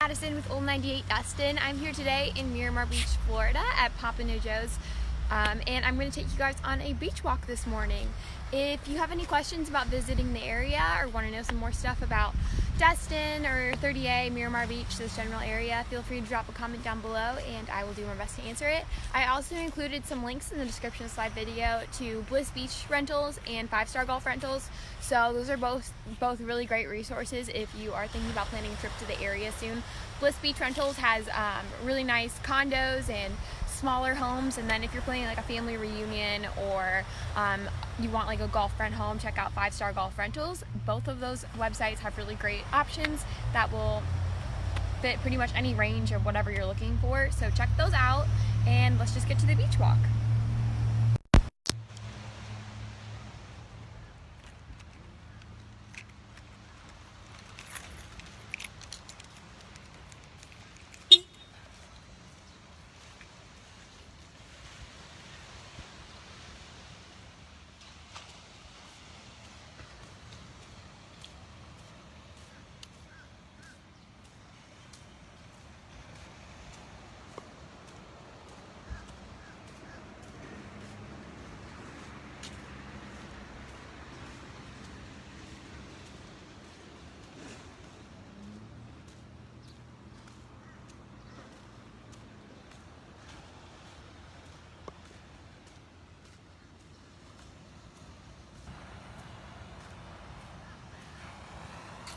Madison with Old 98 Destin. I'm here today in Miramar Beach, Florida at Papa Joe's, and I'm going to take you guys on a beach walk this morning. If you have any questions about visiting the area or want to know some more stuff about Destin or 30A, Miramar Beach, this general area, feel free to drop a comment down below and I will do my best to answer it. I also included some links in the description slide video to Bliss Beach Rentals and 5-Star Golf Rentals. So those are both really great resources if you are thinking about planning a trip to the area soon. Bliss Beach Rentals has really nice condos and smaller homes, and then if you're planning like a family reunion or you want like a golf friend home, check out 5-Star Golf Rentals. Both of those websites have really great options that will fit pretty much any range of whatever you're looking for. So check those out and let's just get to the beach walk.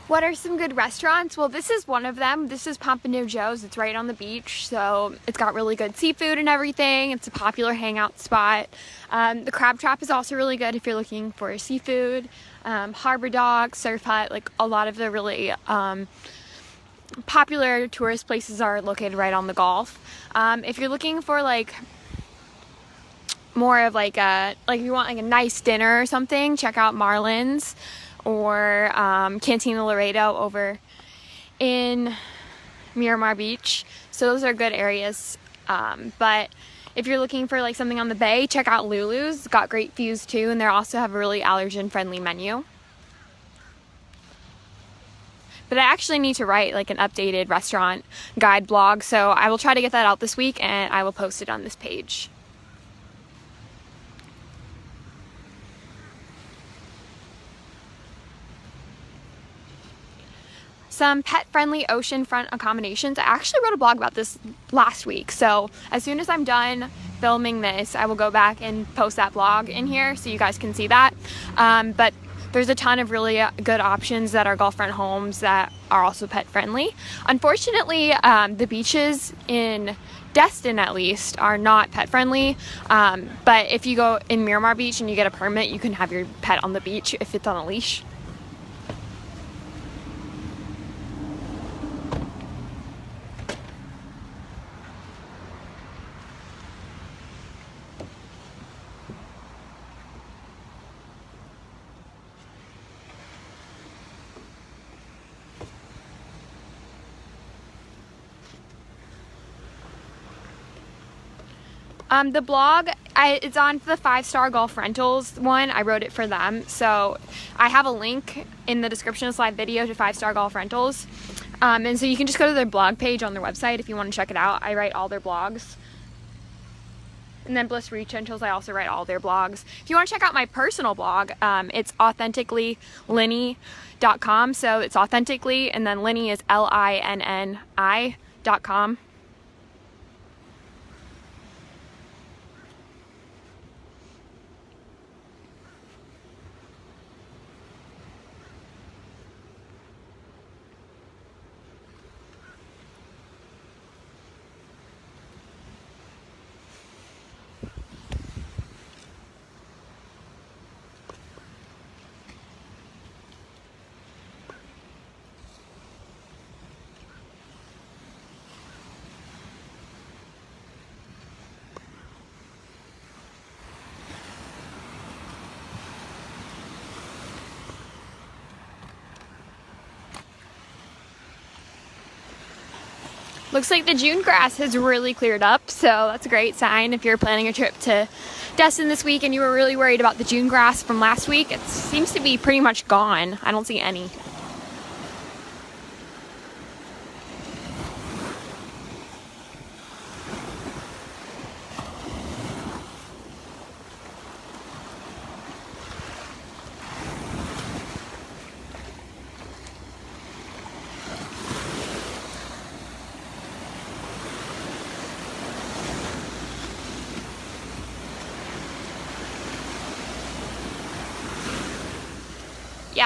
What are some good restaurants? Well, this is one of them. This is Papa Joe's. It's right on the beach, so it's got really good seafood and everything. It's a popular hangout spot. The Crab Trap is also really good if you're looking for seafood. Harbor Dog, Surf Hut, like a lot of the really popular tourist places are located right on the Gulf. If you're looking for like more of like if you want like a nice dinner or something, check out Marlin's or Cantina Laredo over in Miramar Beach. So those are good areas. But if you're looking for like something on the bay, check out Lulu's. It's got great views too, and they also have a really allergen friendly menu. But I actually need to write like an updated restaurant guide blog, so I will try to get that out this week and I will post it on this page. Some pet-friendly oceanfront accommodations. I actually wrote a blog about this last week, so as soon as I'm done filming this, I will go back and post that blog in here so you guys can see that. But there's a ton of really good options that are golf-front homes that are also pet-friendly. Unfortunately, the beaches in Destin, at least, are not pet-friendly, but if you go in Miramar Beach and you get a permit, you can have your pet on the beach if it's on a leash. The blog, it's on the 5-Star Golf Rentals one. I wrote it for them. So I have a link in the description of the slide video to 5-Star Golf Rentals. And so you can just go to their blog page on their website if you want to check it out. I write all their blogs. And then Bliss Beach Rentals, I also write all their blogs. If you want to check out my personal blog, it's authenticallylinny.com. So it's authentically, and then Linny is LINNI.com. Looks like the June grass has really cleared up, so that's a great sign if you're planning a trip to Destin this week and you were really worried about the June grass from last week. It seems to be pretty much gone. I don't see any.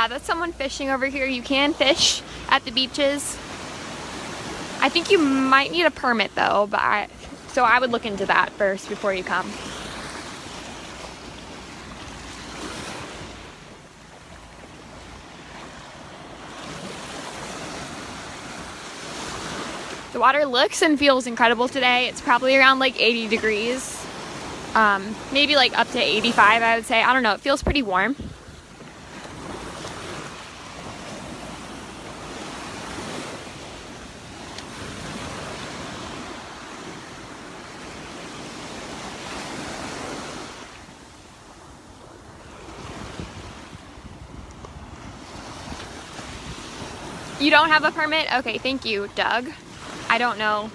Yeah, that's someone fishing over here. You can fish at the beaches. I think you might need a permit though, but so I would look into that first before you come. The water looks and feels incredible today. It's probably around like 80 degrees. Maybe like up to 85, I would say. I don't know, it feels pretty warm. You don't have a permit? Okay, thank you, Doug. I don't know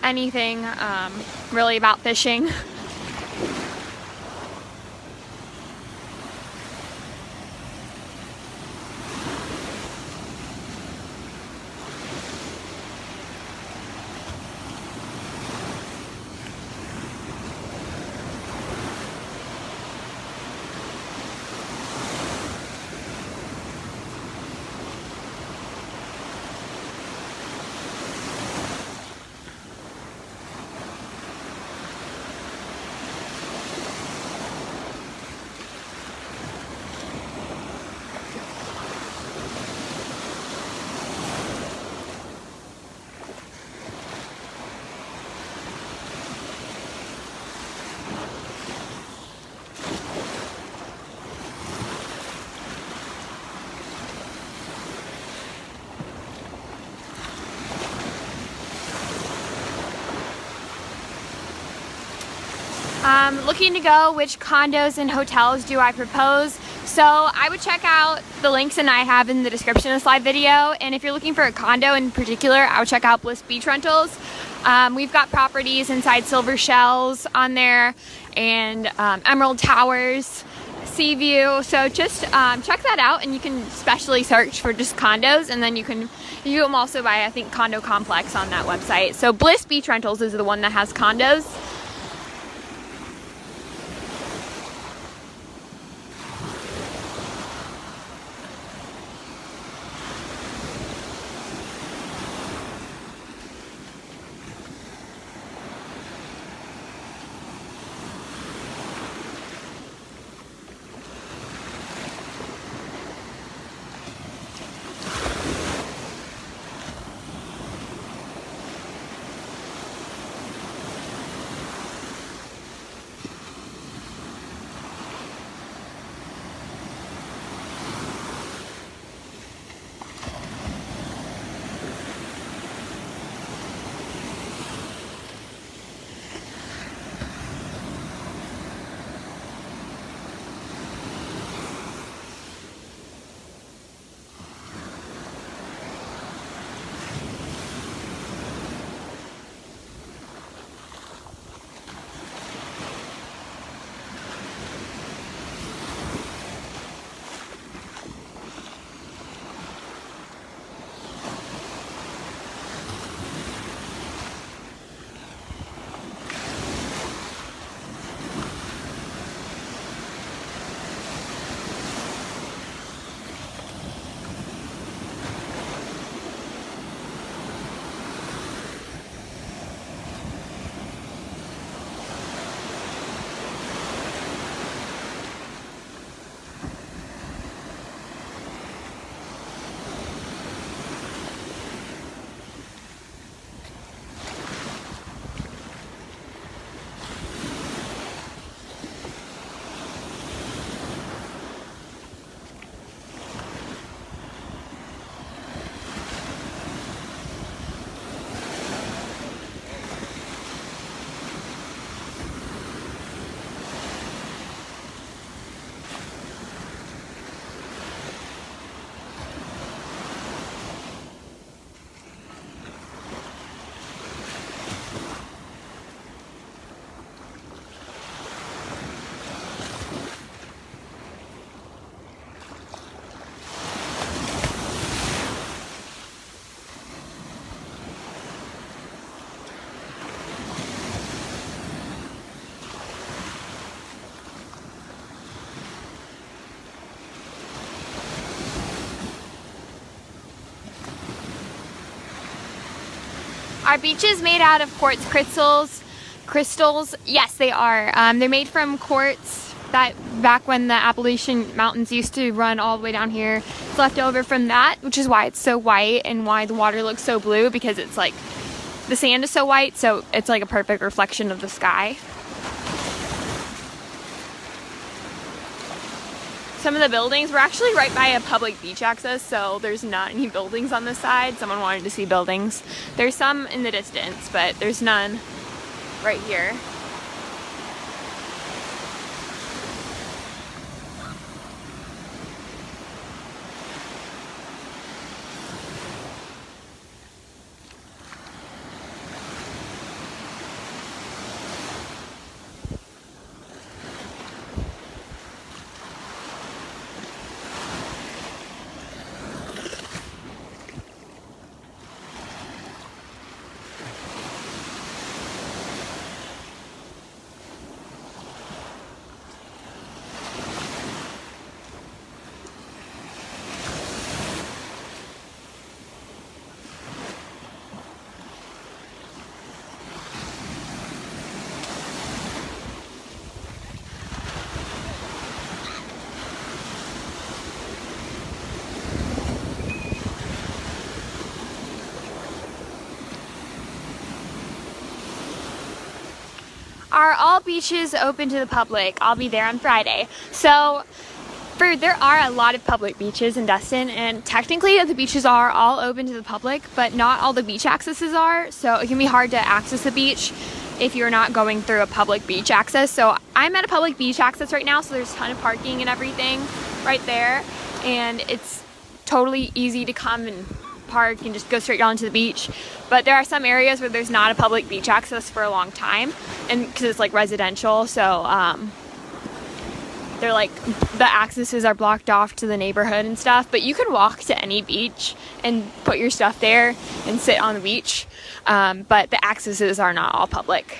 anything really about fishing. Looking to go, which condos and hotels do I propose? So I would check out the links and I have in the description of the slide video, and if you're looking for a condo in particular, I would check out Bliss Beach Rentals. We've got properties inside Silver Shells on there and Emerald Towers, Seaview, so just check that out, and you can specially search for just condos, and then you can view them also by, I think, Condo Complex on that website. So Bliss Beach Rentals is the one that has condos. Are beaches made out of quartz crystals? Yes, they are. They're made from quartz that back when the Appalachian Mountains used to run all the way down here. It's left over from that, which is why it's so white and why the water looks so blue, because it's like the sand is so white, so it's like a perfect reflection of the sky. Some of the buildings were actually right by a public beach access, so there's not any buildings on this side. Someone wanted to see buildings. There's some in the distance, but there's none right here. Are all beaches open to the public? I'll be there on Friday. So there are a lot of public beaches in Destin, and technically the beaches are all open to the public, but not all the beach accesses are. So it can be hard to access the beach if you're not going through a public beach access. So I'm at a public beach access right now, so there's a ton of parking and everything right there, and it's totally easy to come and park and just go straight down to the beach. But there are some areas where there's not a public beach access for a long time, and because it's like residential, so they're like the accesses are blocked off to the neighborhood and stuff. But you can walk to any beach and put your stuff there and sit on the beach, but the accesses are not all public.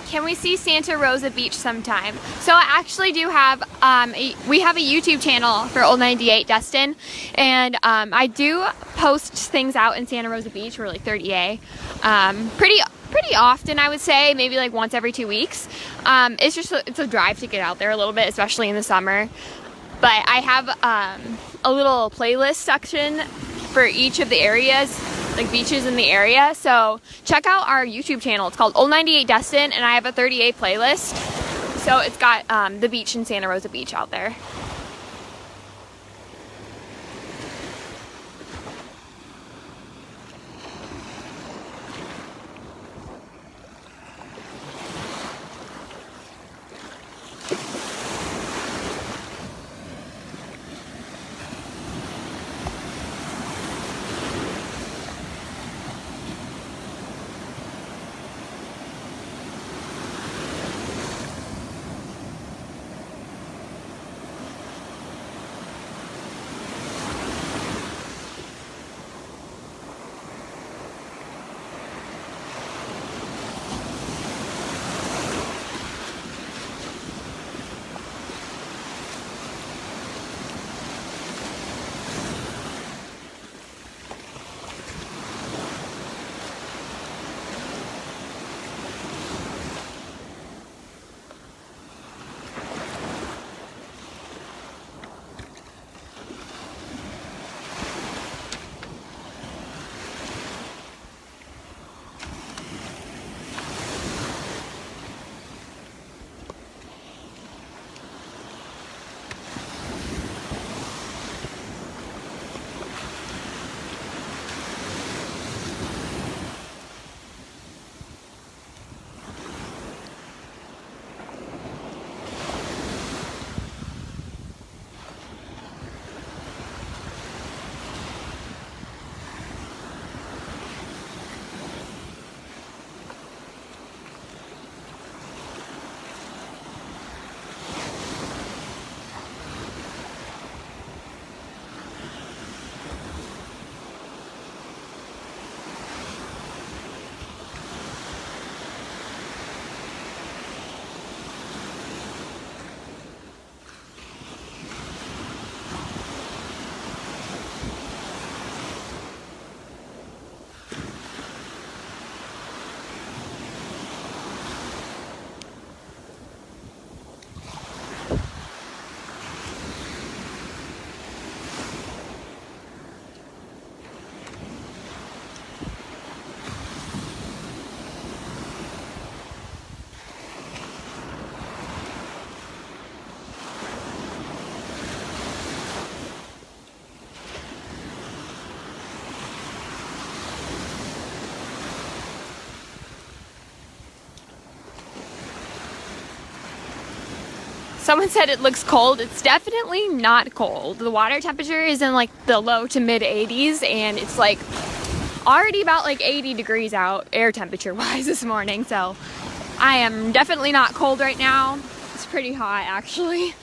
Can we see Santa Rosa Beach sometime? So I actually do have, we have a YouTube channel for Old 98 Destin, and I do post things out in Santa Rosa Beach, or like 30A, pretty often, I would say, maybe like once every 2 weeks. It's a drive to get out there a little bit, especially in the summer. But I have a little playlist section for each of the areas, like beaches in the area. So check out our YouTube channel. It's called Old 98 Destin, and I have a 30A playlist. So it's got the beach in Santa Rosa Beach out there. Someone said it looks cold. It's definitely not cold. The water temperature is in like the low to mid 80s, and it's like already about like 80 degrees out air temperature wise this morning. So I am definitely not cold right now. It's pretty hot actually.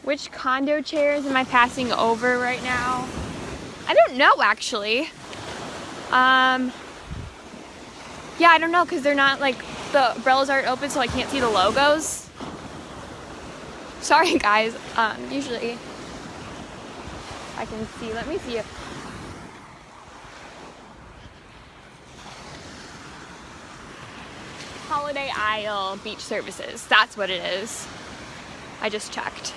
Which condo chairs am I passing over right now? I don't know actually. Yeah, I don't know because they're not like, the umbrellas aren't open so I can't see the logos. Sorry guys, usually I can see, let me see if Holiday Isle Beach Services, that's what it is. I just checked.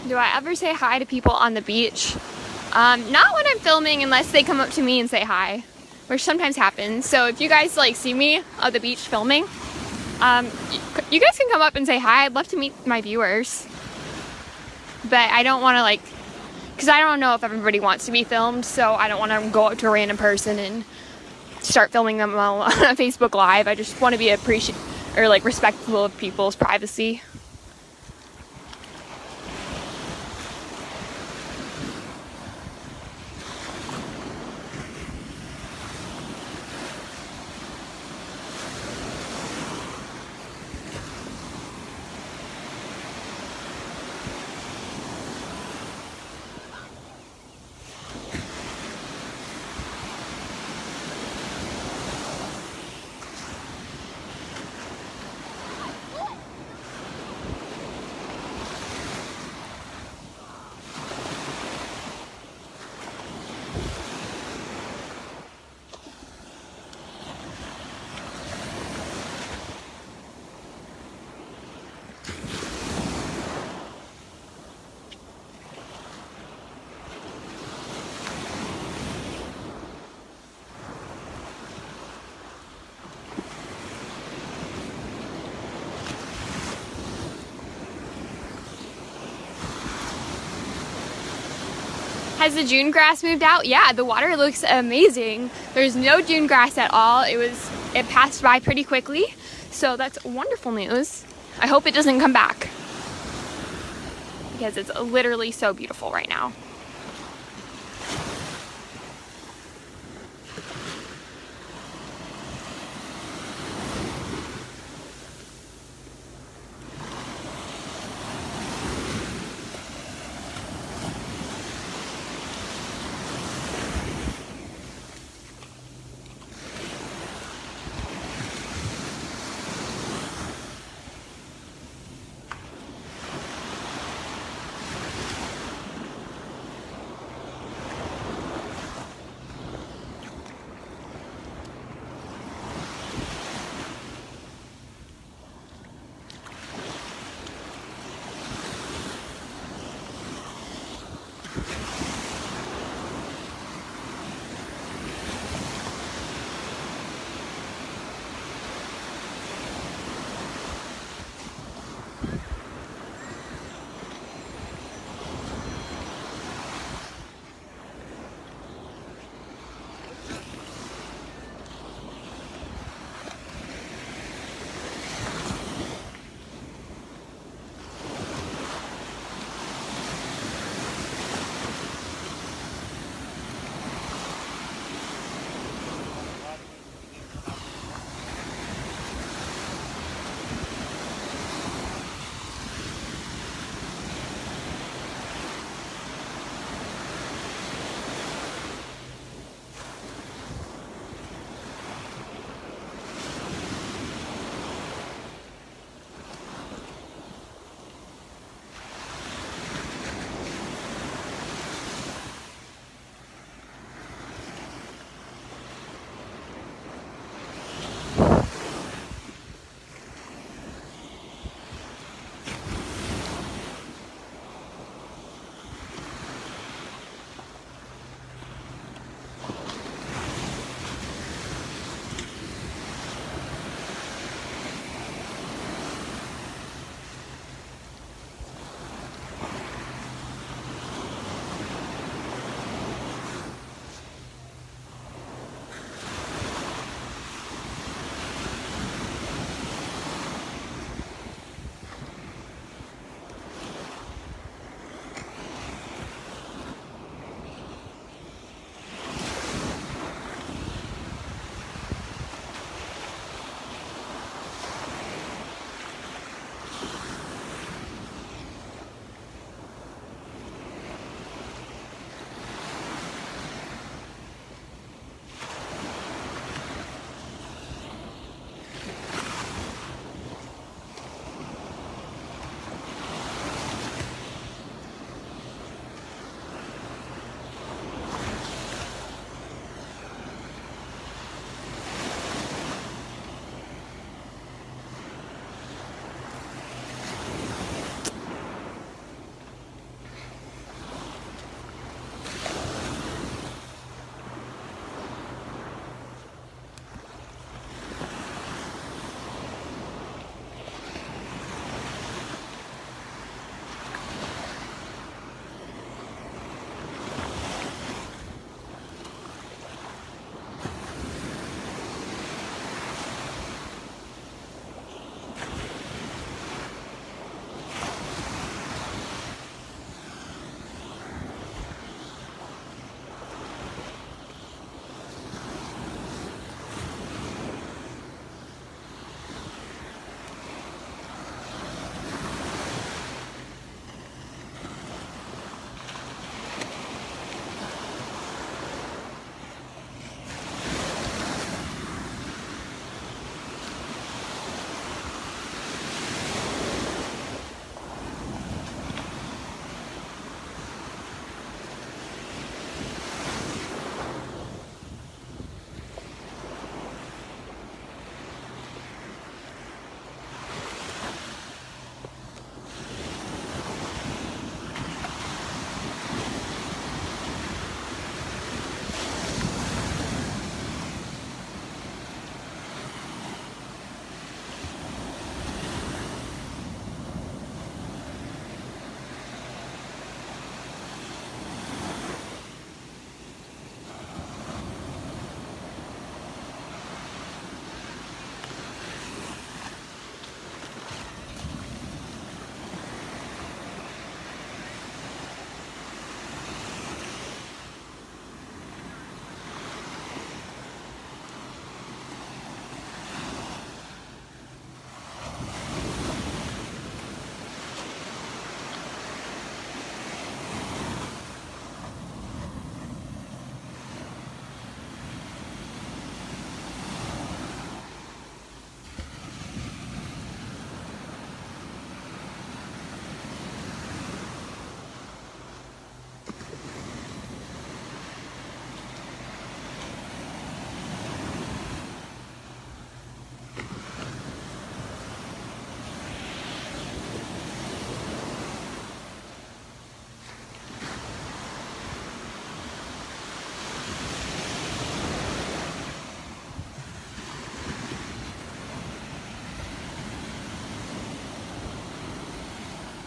Do I ever say hi to people on the beach? Not when I'm filming unless they come up to me and say hi, which sometimes happens. So if you guys like see me at the beach filming, you guys can come up and say hi. I'd love to meet my viewers. But I don't want to like, because I don't know if everybody wants to be filmed, so I don't want to go up to a random person and start filming them on a Facebook Live. I just want to be respectful of people's privacy. Has the June grass moved out? Yeah, the water looks amazing. There's no June grass at all. It passed by pretty quickly, so that's wonderful news. I hope it doesn't come back because it's literally so beautiful right now.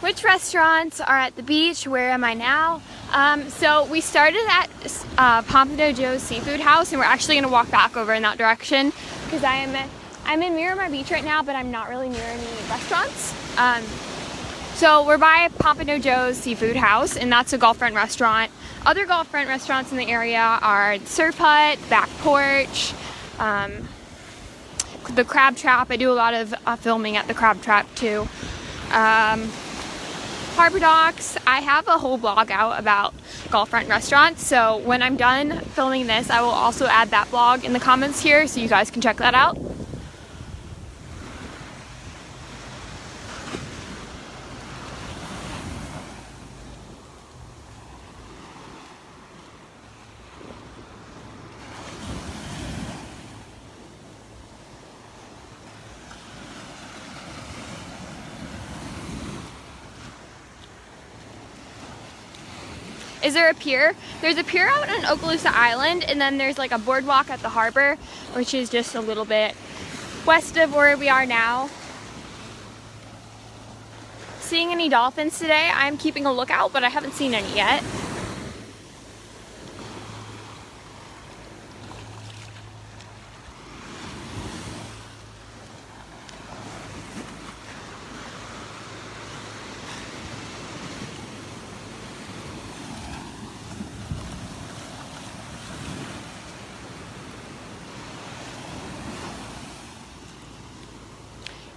Which restaurants are at the beach? Where am I now? So we started at Pompano Joe's Seafood House, and we're actually going to walk back over in that direction because I'm in Miramar Beach right now, but I'm not really near any restaurants. So we're by Pompano Joe's Seafood House, and that's a Gulffront restaurant. Other Gulffront restaurants in the area are Surf Hut, Back Porch, the Crab Trap. I do a lot of filming at the Crab Trap too. Harbor Docks. I have a whole blog out about Gulffront restaurants, so when I'm done filming this, I will also add that blog in the comments here so you guys can check that out. Is there a pier? There's a pier out on Okaloosa Island, and then there's like a boardwalk at the harbor, which is just a little bit west of where we are now. Seeing any dolphins today? I'm keeping a lookout, but I haven't seen any yet.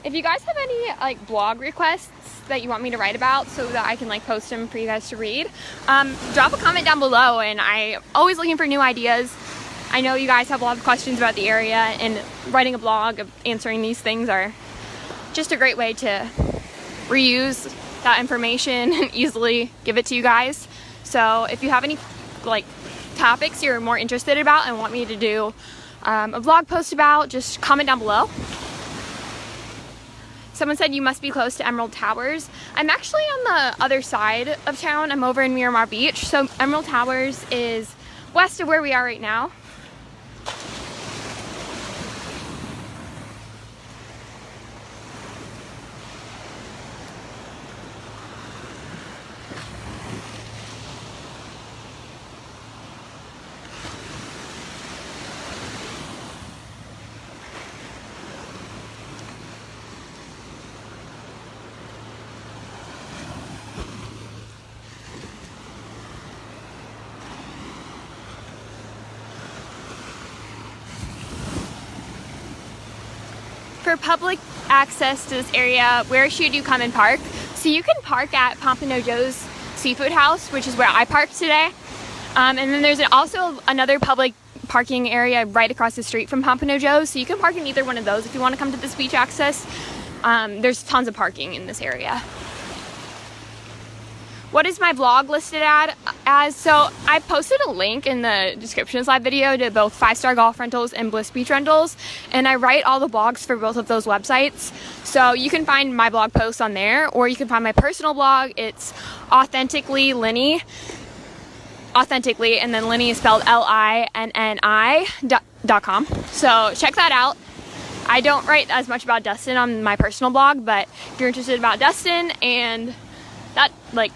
If you guys have any like blog requests that you want me to write about so that I can like post them for you guys to read, drop a comment down below, and I'm always looking for new ideas. I know you guys have a lot of questions about the area, and writing a blog of answering these things are just a great way to reuse that information and easily give it to you guys. So if you have any like topics you're more interested about and want me to do a blog post about, just comment down below. Someone said you must be close to Emerald Towers. I'm actually on the other side of town. I'm over in Miramar Beach. So Emerald Towers is west of where we are right now. For public access to this area, where should you come and park? So you can park at Pompano Joe's Seafood House, which is where I parked today. And then there's also another public parking area right across the street from Pompano Joe's. So you can park in either one of those if you want to come to this beach access. There's tons of parking in this area. What is my blog listed as? So I posted a link in the description of this live video to both 5-Star Golf Rentals and Bliss Beach Rentals, and I write all the blogs for both of those websites. So you can find my blog posts on there, or you can find my personal blog. It's Authentically Linny. Authentically, and then Linny is spelled LINNI.com. So check that out. I don't write as much about Destin on my personal blog, but if you're interested about Destin and that like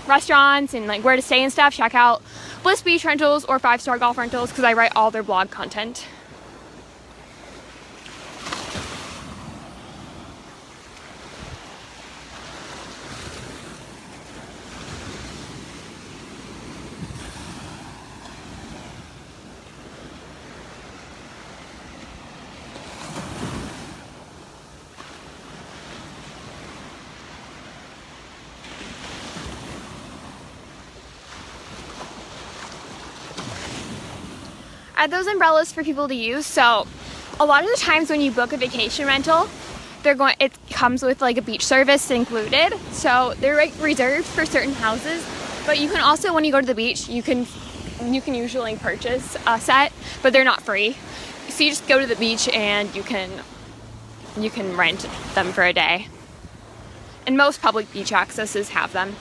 restaurants and like where to stay and stuff, check out Bliss Beach Rentals or 5-Star Golf Rentals because I write all their blog content. Are those umbrellas for people to use? So a lot of the times when you book a vacation rental, it comes with like a beach service included. So they're like reserved for certain houses, but you can also, when you go to the beach, you can usually purchase a set, but they're not free. So you just go to the beach and you can rent them for a day. And most public beach accesses have them.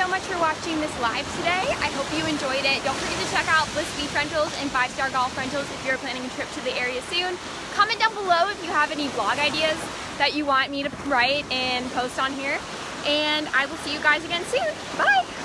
so much for watching this live today. I hope you enjoyed it. Don't forget to check out Bliss Beach Rentals and 5 Star Golf Rentals if you're planning a trip to the area soon. Comment down below if you have any vlog ideas that you want me to write and post on here. And I will see you guys again soon. Bye!